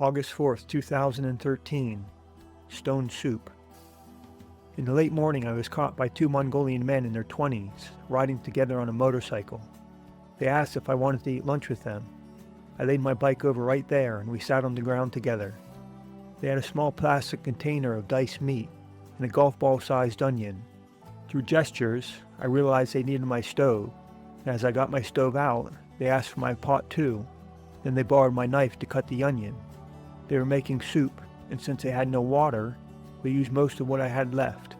August 4th, 2013. Stone Soup. In the late morning I was caught by two Mongolian men in their 20s, riding together on a motorcycle. They asked if I wanted to eat lunch with them. I laid my bike over right there and we sat on the ground together. They had a small plastic container of diced meat and a golf ball-sized onion. Through gestures, I realized they needed my stove, and as I got my stove out, they asked for my pot too. Then they borrowed my knife to cut the onion. They were making soup, and since they had no water, we used most of what I had left.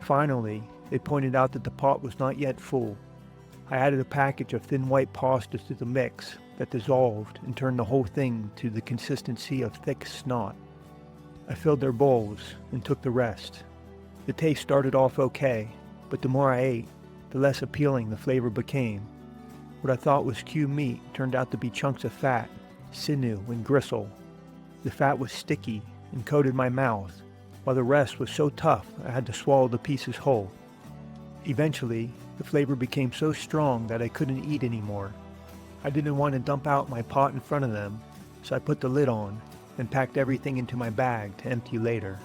Finally, they pointed out that the pot was not yet full. I added a package of thin white pasta to the mix that dissolved and turned the whole thing to the consistency of thick snot. I filled their bowls and took the rest. The taste started off okay, but the more I ate, the less appealing the flavor became. What I thought was cube meat turned out to be chunks of fat, sinew, and gristle. The fat was sticky and coated my mouth, while the rest was so tough I had to swallow the pieces whole. Eventually, the flavor became so strong that I couldn't eat anymore. I didn't want to dump out my pot in front of them, so I put the lid on and packed everything into my bag to empty later.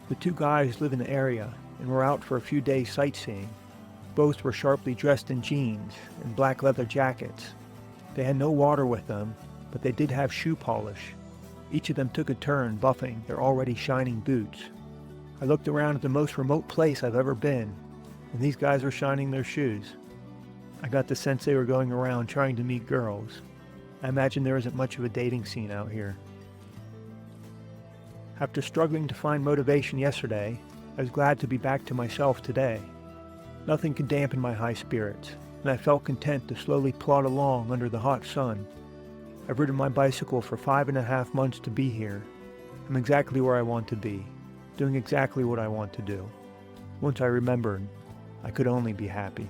The two guys live in the area and were out for a few days sightseeing. Both were sharply dressed in jeans and black leather jackets. They had no water with them, but they did have shoe polish. Each of them took a turn buffing their already shining boots. I looked around at the most remote place I've ever been, and these guys were shining their shoes. I got the sense they were going around trying to meet girls. I imagine there isn't much of a dating scene out here. After struggling to find motivation yesterday, I was glad to be back to myself today. Nothing could dampen my high spirits, and I felt content to slowly plod along under the hot sun. I've ridden my bicycle for 5.5 months to be here. I'm exactly where I want to be, doing exactly what I want to do. Once I remembered, I could only be happy.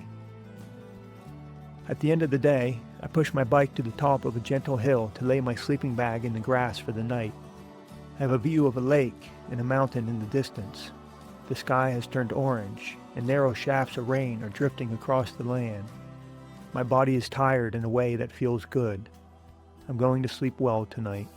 At the end of the day, I pushed my bike to the top of a gentle hill to lay my sleeping bag in the grass for the night. I have a view of a lake and a mountain in the distance. The sky has turned orange, and narrow shafts of rain are drifting across the land. My body is tired in a way that feels good. I'm going to sleep well tonight.